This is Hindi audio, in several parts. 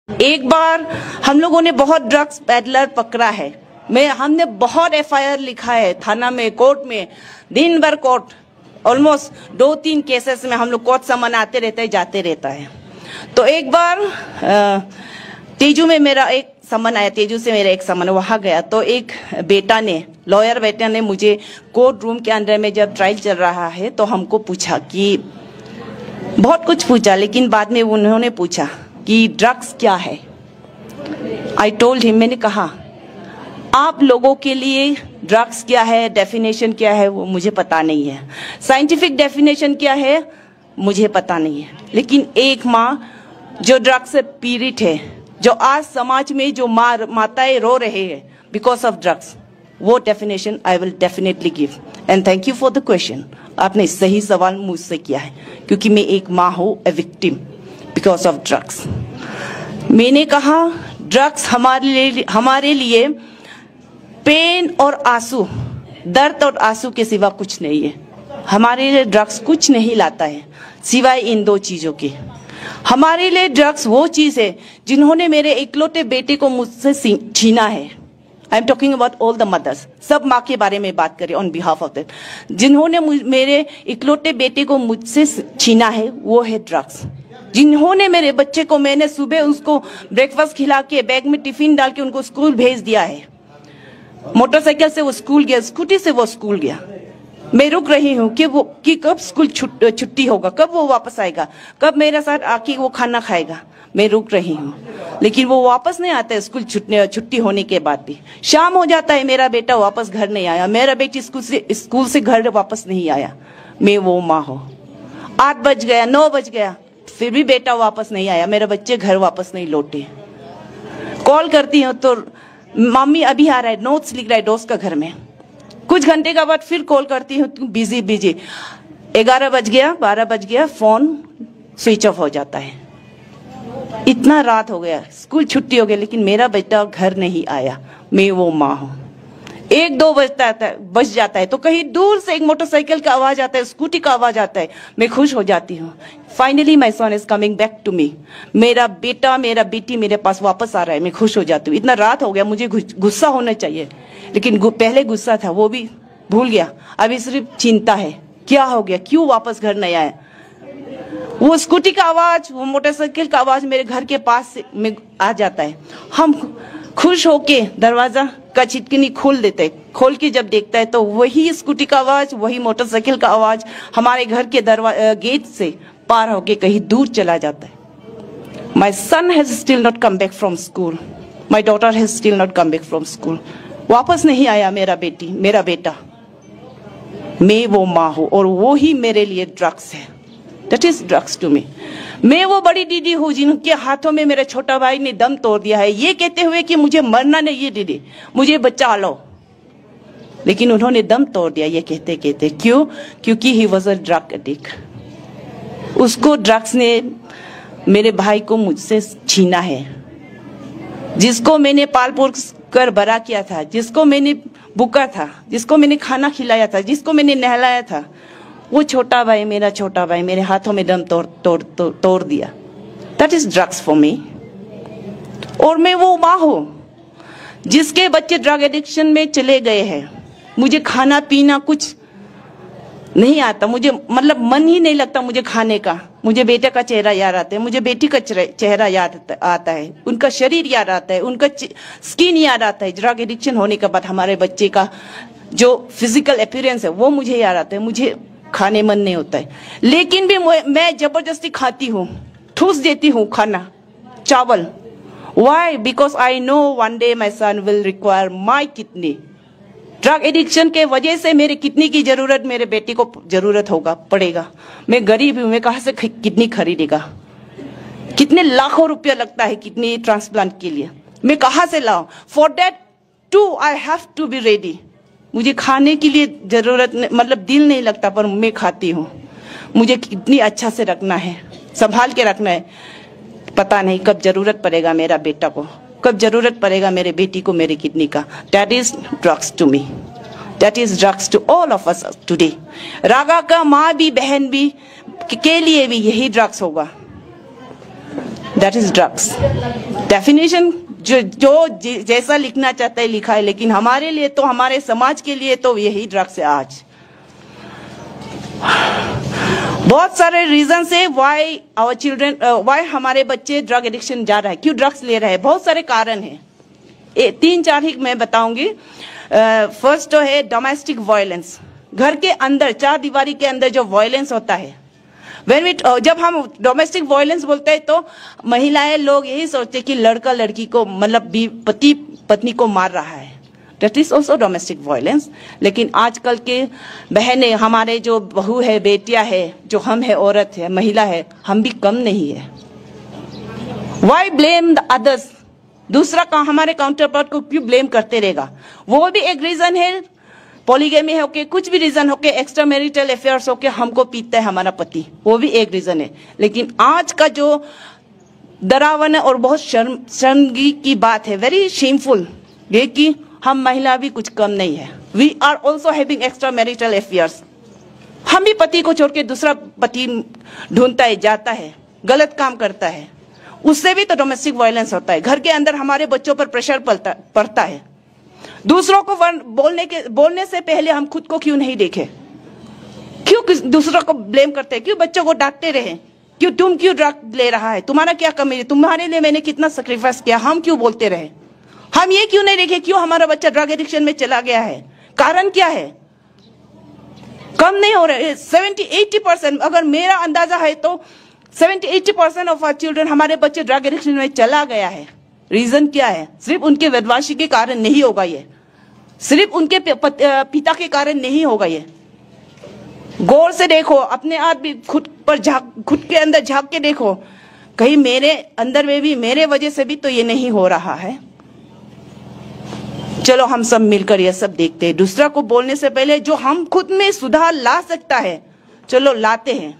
एक बार हम लोगों ने बहुत ड्रग्स पेडलर पकड़ा है। हमने बहुत एफआईआर लिखा है थाना में, कोर्ट में, दिन भर कोर्ट, ऑलमोस्ट 2-3 केसेस में हम लोग कोर्ट समन आते रहते हैं, जाते रहता है। तो एक बार तेजू में मेरा एक समन आया, तेजू से मेरा एक समन, वहां गया तो एक बेटा ने, लॉयर बेटा ने मुझे कोर्ट रूम के अंदर में जब ट्रायल चल रहा है तो हमको पूछा कि बहुत कुछ पूछा, लेकिन बाद में उन्होंने पूछा कि ड्रग्स क्या है। आई टोल्ड हिम, मैंने कहा आप लोगों के लिए ड्रग्स क्या है, डेफिनेशन क्या है वो मुझे पता नहीं है, साइंटिफिक डेफिनेशन क्या है मुझे पता नहीं है, लेकिन एक माँ जो ड्रग्स से पीड़ित है, जो आज समाज में जो माताएं रो रहे हैं बिकॉज ऑफ ड्रग्स, वो definition I will definitely give. And thank you for the question. आपने सही सवाल मुझसे किया है क्योंकि मैं एक माँ हूँ, a victim because of drugs. मैंने कहा ड्रग्स हमारे लिए पेन और आंसू, दर्द और आंसू के सिवा कुछ नहीं है। हमारे लिए ड्रग्स कुछ नहीं लाता है सिवाय इन 2 चीजों के। हमारे लिए ड्रग्स वो चीज है जिन्होंने मेरे इकलौते बेटे को मुझसे छीना है। I am talking about all the mothers, सब माँ के बारे में बात करें ऑन बिहाफ ऑफ दैट। जिन्होंने मेरे इकलौते बेटे को मुझसे छीना है वो है ड्रग्स। जिन्होंने मेरे बच्चे को, मैंने सुबह उसको ब्रेकफास्ट खिला के बैग में टिफिन डाल के उनको स्कूल भेज दिया है, मोटरसाइकिल से वो स्कूल गया, स्कूटी से वो स्कूल गया। मैं रुक रही हूँ कि कब स्कूल छुट्टी होगा, कब वो वापस आएगा, कब मेरे साथ आके वो खाना खाएगा। मैं रुक रही हूँ, लेकिन वो वापस नहीं आता है। स्कूल छुट्टी होने के बाद भी शाम हो जाता है, मेरा बेटा वापस घर नहीं आया, मेरा बेटी स्कूल से घर वापस नहीं आया। मैं वो माँ हूँ। 8 बज गया, 9 बज गया, फिर भी बेटा वापस नहीं आया, मेरे बच्चे घर वापस नहीं लौटे। कॉल करती हूँ तो मम्मी अभी आ रहा है, नोट्स लिख रहा है दोस्त का घर में। कुछ घंटे का बाद फिर कॉल करती हूँ, बिजी। 11 बज गया, 12 बज गया, फोन स्विच ऑफ हो जाता है। इतना रात हो गया, स्कूल छुट्टी हो गई, लेकिन मेरा बेटा घर नहीं आया। मैं वो माँ हूँ। 1-2 बज जाता है तो कहीं दूर से एक मोटरसाइकिल का आवाज आता है, स्कूटी का आवाज आता है, मैं खुश हो जाती हूँ। Finally my son is coming back to me. मेरा बेटा, मेरा बेटी मेरे पास वापस आ रहा है, मैं खुश हो जाती हूँ। इतना रात हो गया, मुझे गुस्सा होना चाहिए, लेकिन पहले गुस्सा था वो भी भूल गया। अभी सिर्फ चिंता है, क्या हो गया, क्यों वापस घर नहीं आया। वो स्कूटी का आवाज, वो मोटरसाइकिल का आवाज मेरे घर के पास में आ जाता है। हम खुश होके दरवाजा का छिटकनी खोल देते हैं। खोल के जब देखता है तो वही स्कूटी का आवाज, वही मोटरसाइकिल का आवाज हमारे घर के गेट से पार होके कहीं दूर चला जाता है। My son has still not come back from school, my daughter has still not come back from school. वापस नहीं आया मेरा बेटा। मैं वो माँ हूँ और वो ही मेरे लिए ड्रग्स है। That is drugs to me. मैं वो बड़ी दीदी हूँ जिनके हाथों में मेरे छोटा भाई ने दम तोड़ दिया है, ये कहते हुए कि मुझे मरना नहीं है दीदी, मुझे बचा लो, लेकिन उन्होंने दम तोड़ दिया ये कहते कहते। क्यों? क्योंकि he was a drug addict. उसको ड्रग्स ने मेरे भाई को मुझसे छीना है। जिसको मैंने पाल पोस कर बड़ा किया था, जिसको मैंने बुका था, जिसको मैंने खाना खिलाया था, जिसको मैंने नहलाया था, वो छोटा भाई, मेरा छोटा भाई मेरे हाथों में दम तोड़ दिया। That is drugs for me. और मैं वो माँ हूँ जिसके बच्चे ड्रग एडिक्शन में चले गए हैं। मुझे खाना पीना कुछ नहीं आता, मुझे मतलब मन ही नहीं लगता मुझे खाने का। मुझे बेटे का चेहरा याद आता है, मुझे बेटी का चेहरा याद आता है, उनका शरीर याद आता है, उनका स्किन याद आता है। ड्रग एडिक्शन होने के बाद हमारे बच्चे का जो फिजिकल अपीयरेंस है वो मुझे याद आता है। मुझे खाने मन नहीं होता है, लेकिन भी मैं जबरदस्ती खाती हूँ, ठूस देती हूँ खाना, चावल। Why? Because I know one day my son will require my kidney. Drug addiction के वजह से मेरे किडनी की जरूरत मेरे बेटी को जरूरत पड़ेगा। मैं गरीब हूँ, मैं कहाँ से किडनी खरीदेगा? कितने लाखों रुपया लगता है किडनी ट्रांसप्लांट के लिए, मैं कहाँ से लाऊं? For that too I have to be ready. मुझे खाने के लिए जरूरत मतलब दिल नहीं लगता, पर मैं खाती हूँ। मुझे कितनी अच्छा से रखना है, संभाल के रखना है। पता नहीं कब जरूरत पड़ेगा मेरा बेटा को, कब जरूरत पड़ेगा मेरे बेटी को मेरी किडनी का। That is drugs to me, that is drugs to all of us today. Raga का माँ भी बहन भी के लिए भी यही ड्रग्स होगा। That is drugs. डेफिनेशन जो जैसा लिखना चाहता है लिखा है, लेकिन हमारे लिए तो, हमारे समाज के लिए तो यही ड्रग्स है आज। बहुत सारे रीजन है वाई आवर चिल्ड्रन, वाई हमारे बच्चे ड्रग एडिक्शन जा रहा है, क्यों ड्रग्स ले रहे हैं। बहुत सारे कारण हैं, 3-4 ही मैं बताऊंगी। फर्स्ट तो है डोमेस्टिक वायलेंस, घर के अंदर 4 दीवारी के अंदर जो वायलेंस होता है। जब हम डोमेस्टिक वायलेंस बोलते हैं तो महिलाएं लोग यही सोचते कि लड़का लड़की को, मतलब पति पत्नी को मार रहा है, that is also domestic violence. लेकिन आजकल के बहनें, हमारे जो बहू है, बेटियां है, जो हम है, औरत है, महिला है, हम भी कम नहीं है। वाई ब्लेम द अदर्स, दूसरा हमारे काउंटर पार्ट को क्यों ब्लेम करते रहेगा। वो भी एक रीजन है, पॉलीगेमी है ओके, कुछ भी रीजन होके, एक्स्ट्रा मैरिटल अफेयर्स होके हमको पीता है हमारा पति, वो भी एक रीजन है। लेकिन आज का जो डरावन और बहुत शर्मगी की बात है, वेरी शेमफुल, ये कि हम महिला भी कुछ कम नहीं है। We are also having extramarital affairs. हम भी पति को छोड़ के दूसरा पति ढूंढता है, जाता है, गलत काम करता है, उससे भी तो डोमेस्टिक वायलेंस होता है। घर के अंदर हमारे बच्चों पर प्रेशर पड़ता है। दूसरों को बोलने से पहले हम खुद को क्यों नहीं देखे, क्यों दूसरों को ब्लेम करते हैं, क्यों बच्चों को डांटते रहे, क्यों तुम क्यों ड्रग ले रहा है, तुम्हारा क्या कमी है, तुम्हारे लिए मैंने कितना सेक्रीफाइस किया, हम क्यों बोलते रहे। हम ये क्यों नहीं देखे क्यों हमारा बच्चा ड्रग एडिक्शन में चला गया है, कारण क्या है। कम नहीं हो रहे, 70-80%, अगर मेरा अंदाजा है तो 70-80% ऑफ आवर चिल्ड्रन, हमारे बच्चे ड्रग एडिक्शन में चला गया है। रीजन क्या है, सिर्फ उनके बदमाशी के कारण नहीं होगा, ये सिर्फ उनके पिता के कारण नहीं होगा। ये गौर से देखो, अपने आप भी खुद के अंदर झांक के देखो, कहीं मेरे अंदर में भी, मेरे वजह से भी तो ये नहीं हो रहा है। चलो हम सब मिलकर ये सब देखते हैं। दूसरा को बोलने से पहले जो हम खुद में सुधार ला सकता है, चलो लाते हैं।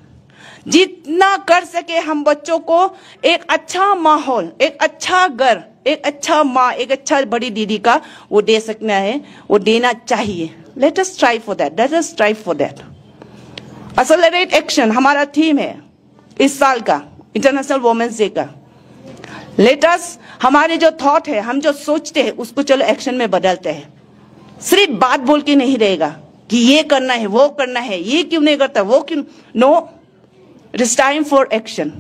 जितना कर सके हम बच्चों को एक अच्छा माहौल, एक अच्छा घर, एक अच्छा माँ, एक अच्छा बड़ी दीदी का वो दे सकना है, वो देना चाहिए। Let us strive for that, let us strive for that. Accelerate action हमारा थीम है इस साल का, इंटरनेशनल वुमेन्स डे का। लेट अस, हमारे जो थॉट है, हम जो सोचते हैं, उसको चलो एक्शन में बदलते हैं। सिर्फ बात बोल के नहीं रहेगा कि ये करना है, वो करना है, ये क्यों नहीं करता, वो क्यों, no, it is time for action.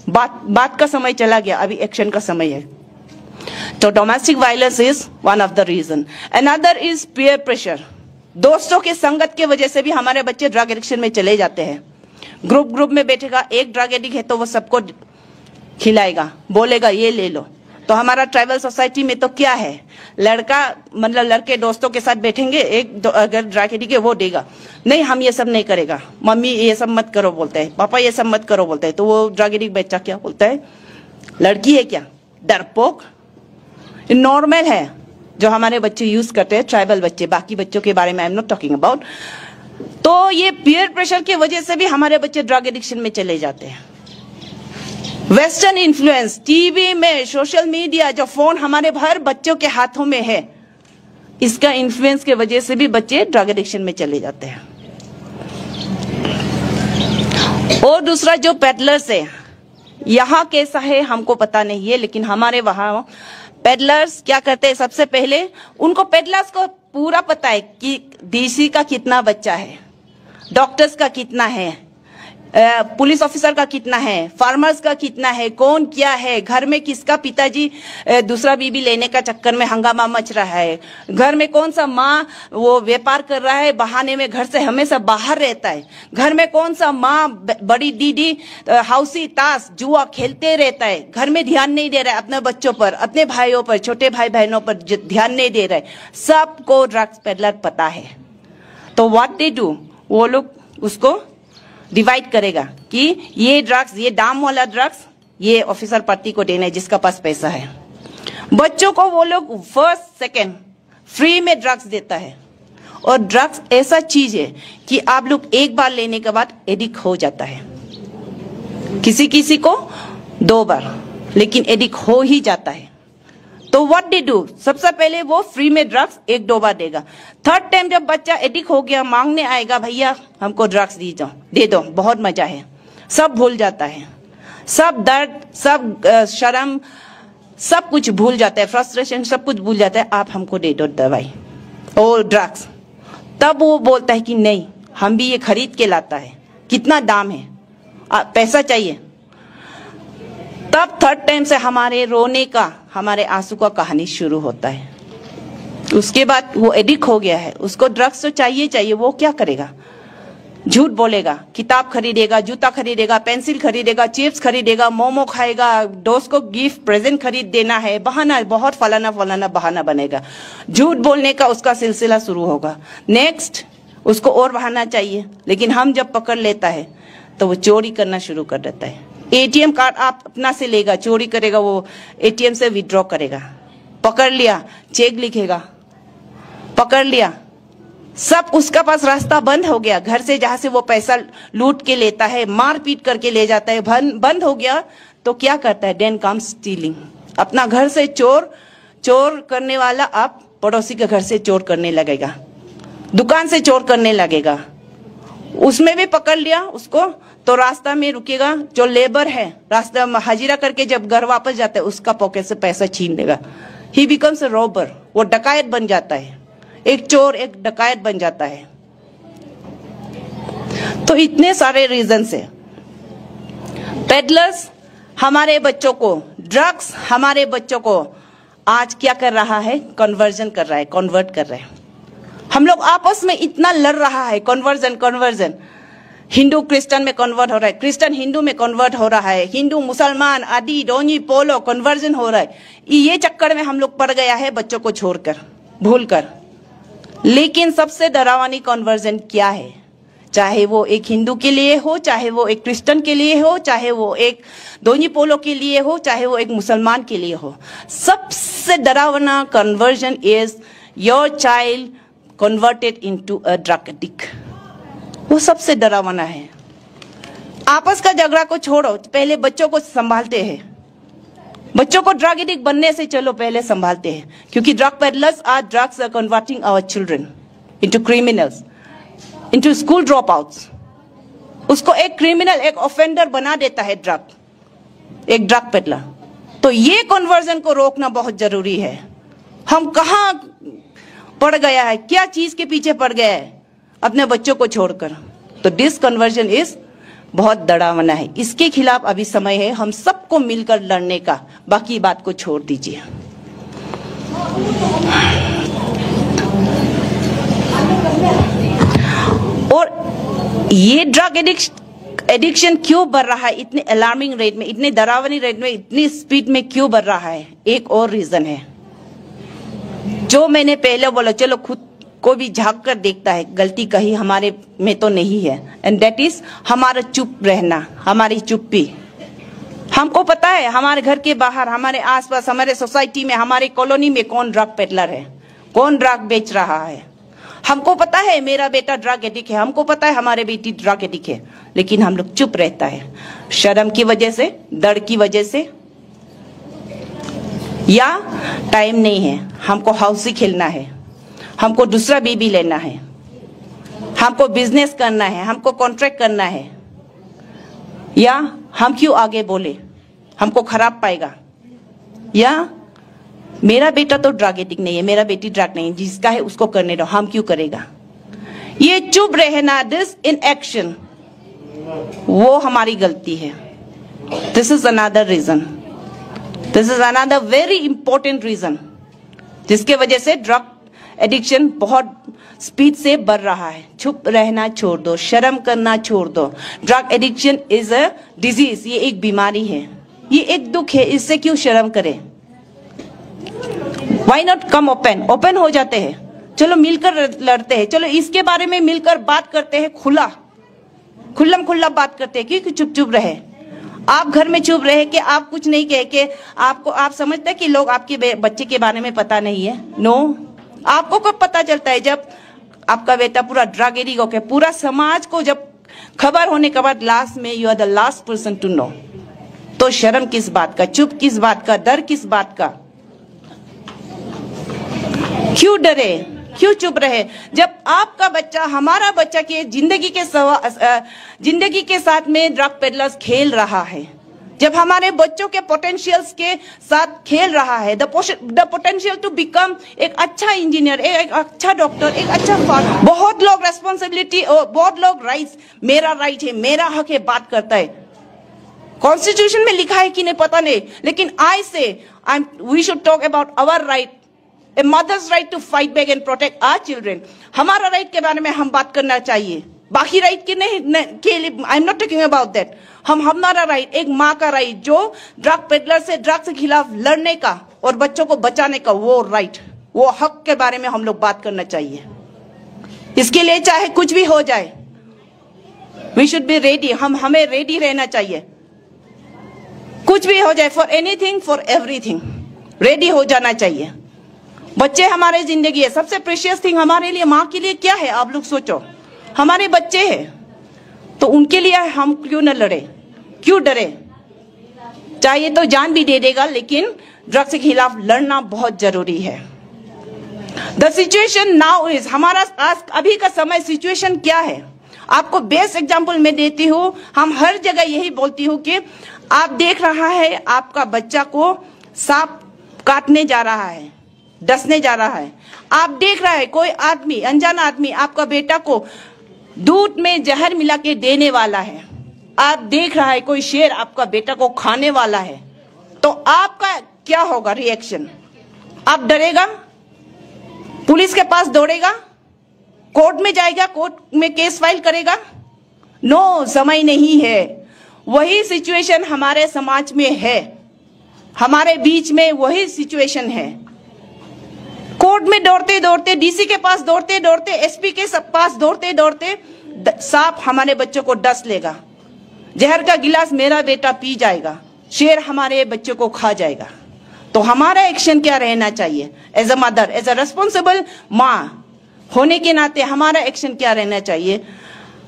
बात का समय चला गया, अभी एक्शन का समय है। तो domestic violence is one of the reason. Another is peer pressure. दोस्तों के संगत के वजह से भी हमारे बच्चे ड्रग एडिक्शन में चले जाते हैं। ग्रुप में बैठेगा, एक ड्रग एडिक्ट है तो वो सबको खिलाएगा, बोलेगा ये ले लो। तो हमारा ट्राइबल सोसाइटी में तो क्या है, लड़का मतलब लड़के दोस्तों के साथ बैठेंगे, एक अगर ड्रग एडिक्ट है वो देगा, नहीं हम ये सब नहीं करेगा, मम्मी ये सब मत करो बोलते हैं, पापा ये सब मत करो बोलते हैं। तो वो ड्रग एडिक्ट बच्चा क्या बोलता है, लड़की है क्या, डरपोक। नॉर्मल है जो हमारे बच्चे यूज करते हैं, ट्राइबल बच्चे, बाकी बच्चों के बारे में I am not talking about. तो ये पीयर प्रेशर की वजह से भी हमारे बच्चे ड्रग एडिक्शन में चले जाते हैं। वेस्टर्न इन्फ्लुएंस, टीवी में, सोशल मीडिया, जो फोन हमारे हर बच्चों के हाथों में है, इसका इन्फ्लुएंस के वजह से भी बच्चे ड्रग एडिक्शन में चले जाते हैं। और दूसरा जो पेडलर्स है, यहाँ कैसा है हमको पता नहीं है, लेकिन हमारे वहां पेडलर्स क्या करते हैं, सबसे पहले उनको, पेडलर्स को पूरा पता है कि डीसी का कितना बच्चा है, डॉक्टर्स का कितना है, पुलिस ऑफिसर का कितना है, फार्मर्स का कितना है, कौन क्या है, घर में किसका पिताजी दूसरा बीबी लेने का चक्कर में हंगामा मच रहा है, घर में कौन सा माँ वो व्यापार कर रहा है, बहाने में घर से हमेशा बाहर रहता है, घर में कौन सा माँ बड़ी दीदी हाउसी ताश जुआ खेलते रहता है, घर में ध्यान नहीं दे रहा है अपने बच्चों पर, अपने भाइयों पर, छोटे भाई बहनों पर ध्यान नहीं दे रहा है। सबको ड्रग्स पेडलर पता है। तो व्हाट दे डू, वो लोग उसको डिवाइड करेगा कि ये ड्रग्स, ये दाम वाला ड्रग्स ये ऑफिसर पार्टी को देना है जिसका पास पैसा है। बच्चों को वो लोग फर्स्ट सेकंड फ्री में ड्रग्स देता है। और ड्रग्स ऐसा चीज है कि आप लोग एक बार लेने के बाद एडिक्ट हो जाता है, किसी किसी को 2 बार, लेकिन एडिक्ट हो ही जाता है। तो व्हाट दे डू, सबसे पहले वो फ्री में ड्रग्स 1-2 बार देगा। थर्ड टाइम जब बच्चा एडिक्ट हो गया, मांगने आएगा, भैया हमको ड्रग्स दे दो, बहुत मजा है, सब भूल जाता है। सब दर्द, सब शर्म, सब कुछ भूल जाता है, फ्रस्ट्रेशन सब कुछ भूल जाता है। आप हमको दे दो दवाई और ड्रग्स। तब वो बोलता है कि नहीं, हम भी ये खरीद के लाता है, कितना दाम है, पैसा चाहिए। तब थर्ड टाइम से हमारे रोने का, हमारे आंसू का कहानी शुरू होता है। उसके बाद वो एडिक्ट हो गया है, उसको ड्रग्स तो चाहिए चाहिए। वो क्या करेगा? झूठ बोलेगा, किताब खरीदेगा, जूता खरीदेगा, पेंसिल खरीदेगा, चिप्स खरीदेगा, मोमो खाएगा, दोस्त को गिफ्ट प्रेजेंट खरीद देना है, बहाना, बहुत फलाना फलाना बहाना बनेगा। झूठ बोलने का उसका सिलसिला शुरू होगा। नेक्स्ट उसको और बहाना चाहिए, लेकिन हम जब पकड़ लेता है तो वो चोरी करना शुरू कर देता है। एटीएम कार्ड आप अपना से लेगा, चोरी करेगा, वो एटीएम से विड्रॉ करेगा। पकड़ लिया, चेक लिखेगा, पकड़ लिया, सब उसका पास रास्ता बंद हो गया। घर से जहां से वो पैसा लूट के लेता है, मार पीट करके ले जाता है, बंद हो गया तो क्या करता है? Then come stealing. अपना घर से चोर करने वाला आप पड़ोसी के घर से चोर करने लगेगा, दुकान से चोर करने लगेगा। उसमें भी पकड़ लिया उसको तो रास्ता में रुकेगा, जो लेबर है रास्ता में हाजिरा करके जब घर वापस जाता है उसका पॉकेट से पैसा छीन लेगा। ही बिकम्स अ रॉबर, वो डकायत बन जाता है, एक चोर, एक डकायत बन जाता है। तो इतने सारे रीजन से पेडलर्स हमारे बच्चों को, ड्रग्स हमारे बच्चों को आज क्या कर रहा है? कन्वर्जन कर रहा है, कन्वर्ट कर रहा है। हम लोग आपस में इतना लड़ रहा है, कन्वर्जन। हिंदू क्रिश्चियन में कन्वर्ट हो रहा है, क्रिश्चियन हिंदू में कन्वर्ट हो रहा है, हिंदू मुसलमान, आदि डोनी पोलो कन्वर्जन हो रहा है। ये चक्कर में हम लोग पड़ गया है, बच्चों को छोड़कर, भूलकर। लेकिन सबसे डरावनी कन्वर्जन क्या है? चाहे वो एक हिंदू के लिए हो, चाहे वो एक क्रिश्चियन के लिए हो, चाहे वो एक दोनी पोलो के लिए हो, चाहे वो एक मुसलमान के लिए हो, सबसे डरावना conversion is your child converted into a drug addict. वो सबसे डरावना है। आपस का झगड़ा को छोड़ो, पहले बच्चों को संभालते हैं। बच्चों को ड्रग एडिक्ट बनने से चलो पहले संभालते हैं, क्योंकि drug peddlers are drugs are converting our children into criminals, into school dropouts. उसको एक क्रिमिनल, एक ऑफेंडर बना देता है ड्रग, एक ड्रग पेडलर। तो ये कन्वर्जन को रोकना बहुत जरूरी है। हम कहाँ पड़ गया है, क्या चीज के पीछे पड़ गया है अपने बच्चों को छोड़कर? तो दिस कन्वर्जन इज बहुत डरावना है। इसके खिलाफ अभी समय है हम सबको मिलकर लड़ने का। बाकी बात को छोड़ दीजिए। और ये ड्रग एडिक्शन क्यों बढ़ रहा है इतने अलार्मिंग रेट में, इतने डरावनी रेट में, इतनी स्पीड में क्यों बढ़ रहा है? एक और रीजन है जो मैंने पहले बोला, चलो खुद को भी झांक कर देखता है, गलती कहीं हमारे में तो नहीं है, एंड दैट इज हमारा चुप रहना, हमारी चुप्पी। हमको पता है हमारे घर के बाहर, हमारे आसपास, हमारे सोसाइटी में, हमारे कॉलोनी में कौन ड्रग पेडलर है, कौन ड्रग बेच रहा है। हमको पता है मेरा बेटा ड्रग एडिक्ट है, हमको पता है हमारे बेटी ड्रग एडिक्ट है, लेकिन हम लोग चुप रहता है, शर्म की वजह से, डर की वजह से, या टाइम नहीं है, हमको हाउसी खेलना है, हमको दूसरा बीबी लेना है, हमको बिजनेस करना है, हमको कॉन्ट्रैक्ट करना है, या हम क्यों आगे बोले, हमको खराब पाएगा, या मेरा बेटा तो ड्रग एडिक्ट नहीं है, मेरा बेटी ड्रग नहीं है, जिसका है उसको करने दो, हम क्यों करेगा। ये चुप रहना, दिस इन एक्शन, वो हमारी गलती है। This is another reason, this is another very important reason जिसके वजह से ड्रग एडिक्शन बहुत स्पीड से बढ़ रहा है। चुप रहना छोड़ दो, शर्म करना छोड़ दो। Drug addiction is a disease, ये एक बीमारी है, ये एक दुख है, इससे क्यों शर्म करें। वाई नॉट कम ओपन हो जाते हैं, चलो मिलकर लड़ते हैं, चलो इसके बारे में मिलकर बात करते हैं, खुल्लम खुल्ला बात करते हैं। क्योंकि चुप चुप रहे, आप घर में चुप रहे कि आप कुछ नहीं कह के आप समझते हैं कि लोग आपके बच्चे के बारे में पता नहीं है। नो, आपको कब पता चलता है? जब आपका बेटा पूरा ड्रग एडिक्ट हो गया, पूरा समाज को जब खबर होने के बाद लास्ट में you are the last person to know. तो शर्म किस बात का, चुप किस बात का, डर किस बात का? क्यों डरे, क्यों चुप रहे? जब आपका बच्चा, हमारा बच्चा के जिंदगी के साथ में ड्रग पेडलर्स खेल रहा है, जब हमारे बच्चों के पोटेंशियल्स के साथ खेल रहा है, द पोटेंशियल टू बिकम एक अच्छा इंजीनियर, एक अच्छा डॉक्टर, एक अच्छा फादर। बहुत लोग रेस्पॉन्सिबिलिटी और बहुत लोग राइट्स, मेरा राइट है, मेरा हक है बात करता है। कॉन्स्टिट्यूशन में लिखा है कि नहीं पता नहीं, लेकिन I say we should talk about our right, a mother's right to fight back and protect our children. हमारा राइट के बारे में हम बात करना चाहिए, बाकी राइट के नहीं के लिए I am not talking about that. हमारा राइट, एक माँ का राइट जो ड्रग पेडलर से, ड्रग के खिलाफ लड़ने का और बच्चों को बचाने का, वो राइट, वो हक के बारे में हम लोग बात करना चाहिए। इसके लिए चाहे कुछ भी हो जाए, वी शुड बी रेडी, हमें रेडी रहना चाहिए। कुछ भी हो जाए, for anything for everything ready हो जाना चाहिए। बच्चे हमारे जिंदगी है, सबसे प्रेशियस थिंग हमारे लिए, माँ के लिए क्या है आप लोग सोचो, हमारे बच्चे हैं, तो उनके लिए हम क्यों न लड़े, क्यों डरे? चाहिए तो जान भी दे देगा, लेकिन ड्रग्स के खिलाफ लड़ना बहुत जरूरी है। द सिचुएशन नाउ इज, हमारा आज अभी का समय सिचुएशन क्या है? आपको बेस्ट एग्जांपल मैं देती हूँ, हम हर जगह यही बोलती हूँ कि आप देख रहा है आपका बच्चा को सांप काटने जा रहा है, डसने जा रहा है। आप देख रहा है कोई आदमी, अनजान आदमी आपका बेटा को दूध में जहर मिला के देने वाला है। आप देख रहा है कोई शेर आपका बेटा को खाने वाला है, तो आपका क्या होगा रिएक्शन? आप डरेगा? पुलिस के पास दौड़ेगा? कोर्ट में जाएगा, कोर्ट में केस फाइल करेगा? नो, समय नहीं है। वही सिचुएशन हमारे समाज में है, हमारे बीच में वही सिचुएशन है। कोर्ट में दौड़ते दौड़ते, डीसी के पास दौड़ते दौड़ते, एसपी के पास दौड़ते दौड़ते सांप हमारे बच्चों को डस लेगा, जहर का गिलास मेरा बेटा पी जाएगा, शेर हमारे बच्चों को खा जाएगा। तो हमारा एक्शन क्या रहना चाहिए? As a mother, as a responsible माँ होने के नाते हमारा एक्शन क्या रहना चाहिए?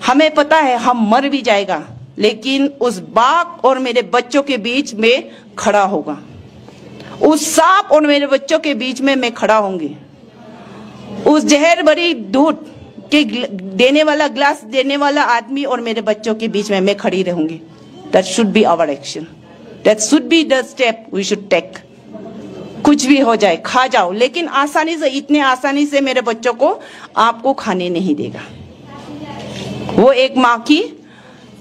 हमें पता है हम मर भी जाएगा, लेकिन उस बाघ और मेरे बच्चों के बीच में खड़ा होगा, उस सांप और मेरे बच्चों के बीच में मैं खड़ा होंगी, उस जहर भरी दूध के देने वाला, ग्लास देने वाला आदमी और मेरे बच्चों के बीच में मैं खड़ी रहूंगी। That should be our action, that should be the step we should take. कुछ भी हो जाए, खा जाओ, लेकिन आसानी से, इतने आसानी से मेरे बच्चों को आपको खाने नहीं देगा। वो एक माँ की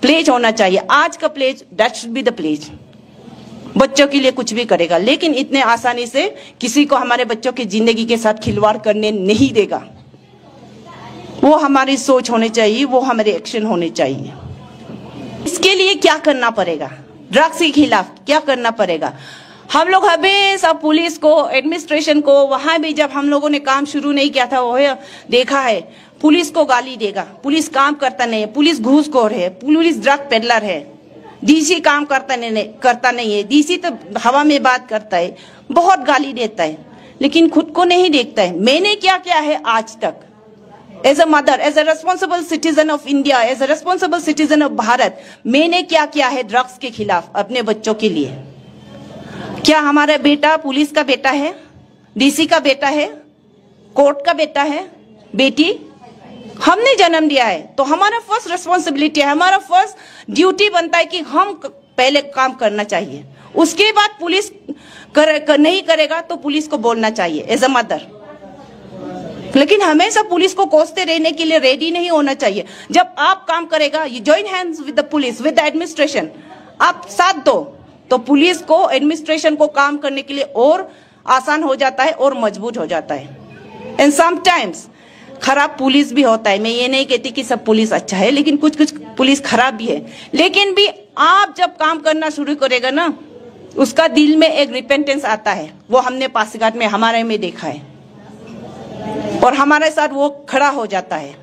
प्लेज होना चाहिए, आज का pledge, that should be the pledge. बच्चों के लिए कुछ भी करेगा, लेकिन इतने आसानी से किसी को हमारे बच्चों की जिंदगी के साथ खिलवाड़ करने नहीं देगा। वो हमारी सोच होनी चाहिए, वो हमारे एक्शन होने चाहिए। इसके लिए क्या करना पड़ेगा? ड्रग्स के खिलाफ क्या करना पड़ेगा? हम लोग हमेशा पुलिस को, एडमिनिस्ट्रेशन को, वहां भी जब हम लोगों ने काम शुरू नहीं किया था, वो देखा है पुलिस को गाली देगा, पुलिस काम करता नहीं है, पुलिस घूसखोर है, पुलिस ड्रग पेडलर है, डीसी काम करता नहीं है, डीसी तो हवा में बात करता है, बहुत गाली देता है, लेकिन खुद को नहीं देखता है। मैंने क्या किया है आज तक as a mother, as a responsible citizen of India, as a responsible citizen of Bharat, मैंने क्या किया है ड्रग्स के खिलाफ अपने बच्चों के लिए? क्या हमारा बेटा पुलिस का बेटा है, डीसी का बेटा है, कोर्ट का बेटा है, बेटी? हमने जन्म दिया है, तो हमारा फर्स्ट रिस्पॉन्सिबिलिटी है, हमारा फर्स्ट ड्यूटी बनता है कि हम पहले काम करना चाहिए। उसके बाद पुलिस नहीं करेगा तो पुलिस को बोलना चाहिए एज अ मदर, लेकिन हमेशा पुलिस को कोसते रहने के लिए रेडी नहीं होना चाहिए। जब आप काम करेगा, you join hands with the police, with the administration, आप साथ दो, तो पुलिस को, एडमिनिस्ट्रेशन को काम करने के लिए और आसान हो जाता है और मजबूत हो जाता है। एंड समटाइम्स खराब पुलिस भी होता है, मैं ये नहीं कहती कि सब पुलिस अच्छा है, लेकिन कुछ कुछ पुलिस खराब भी है। लेकिन भी आप जब काम करना शुरू करेगा ना, उसका दिल में एक रिपेंटेंस आता है, वो हमने पासीघाट में हमारे में देखा है, और हमारे साथ वो खड़ा हो जाता है।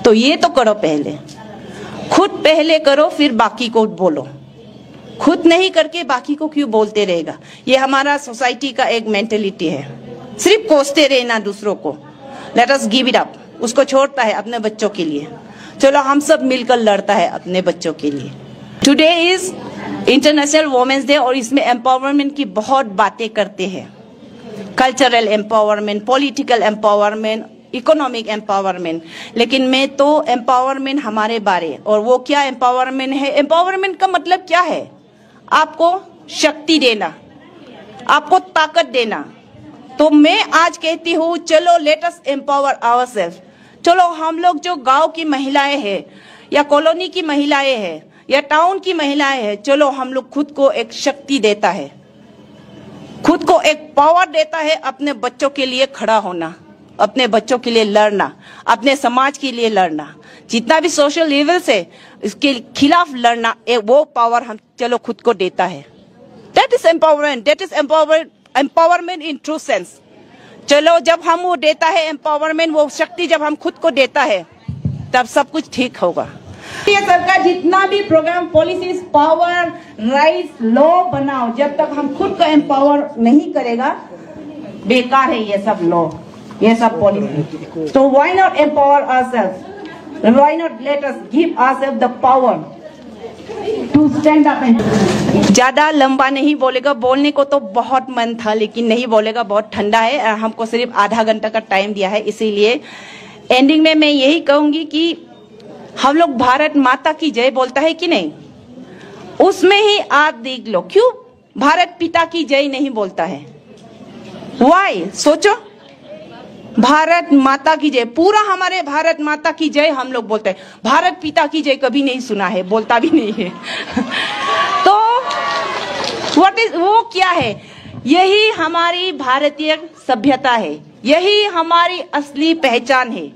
तो ये तो करो, पहले खुद पहले करो, फिर बाकी को बोलो। खुद नहीं करके बाकी को क्यों बोलते रहेगा? ये हमारा सोसाइटी का एक मेंटेलिटी है, सिर्फ कोसते रहना दूसरों को। Late us give it up, उसको छोड़ता है अपने बच्चों के लिए। चलो हम सब मिलकर लड़ता है अपने बच्चों के लिए। Today is international women's day, और इसमें एम्पावरमेंट की बहुत बातें करते हैं, cultural empowerment, political empowerment, economic empowerment, लेकिन मैं तो एम्पावरमेंट हमारे बारे, और वो क्या एम्पावरमेंट है? एम्पावरमेंट का मतलब क्या है? आपको शक्ति देना, आपको ताकत देना। तो मैं आज कहती हूँ, चलो लेट अस एम्पावर आवरसेल्फ। चलो हम लोग जो गांव की महिलाएं हैं या कॉलोनी की महिलाएं हैं या टाउन की महिलाएं हैं, चलो हम लोग खुद को एक शक्ति देता है, खुद को एक पावर देता है अपने बच्चों के लिए खड़ा होना, अपने बच्चों के लिए लड़ना, अपने समाज के लिए लड़ना, जितना भी सोशल इविल्स है इसके खिलाफ लड़ना, वो पावर हम चलो खुद को देता है। That is empowerment, that is empowerment in true sense. चलो जब हम वो देता है एम्पावरमेंट, वो शक्ति जब हम खुद को देता है, तब सब कुछ ठीक होगा। ये सरकार जितना भी program, policies, power, rights, law बनाओ, जब तक हम खुद को एम्पावर नहीं करेगा, बेकार है ये सब लॉ, ये सब पॉलिसी। तो why not empower ourselves, why not let us give ourselves the power to stand up and. ज्यादा लंबा नहीं बोलेगा, बोलने को तो बहुत मन था लेकिन नहीं बोलेगा, बहुत ठंडा है, हमको सिर्फ आधा घंटा का टाइम दिया है। इसीलिए एंडिंग में मैं यही कहूंगी कि हम लोग भारत माता की जय बोलता है कि नहीं, उसमें ही आप देख लो क्यों भारत पिता की जय नहीं बोलता है। वाई? सोचो, भारत माता की जय, पूरा हमारे भारत माता की जय हम लोग बोलते हैं, भारत पिता की जय कभी नहीं सुना है, बोलता भी नहीं है। तो व्हाट इज, वो क्या है? यही हमारी भारतीय सभ्यता है, यही हमारी असली पहचान है।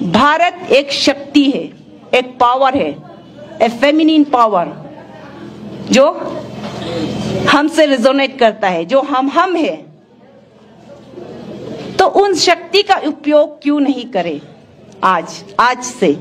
भारत एक शक्ति है, एक पावर है, ए फेमिनिन पावर जो हमसे रिजोनेट करता है, जो हम है। तो उन शक्ति का उपयोग क्यों नहीं करें आज से?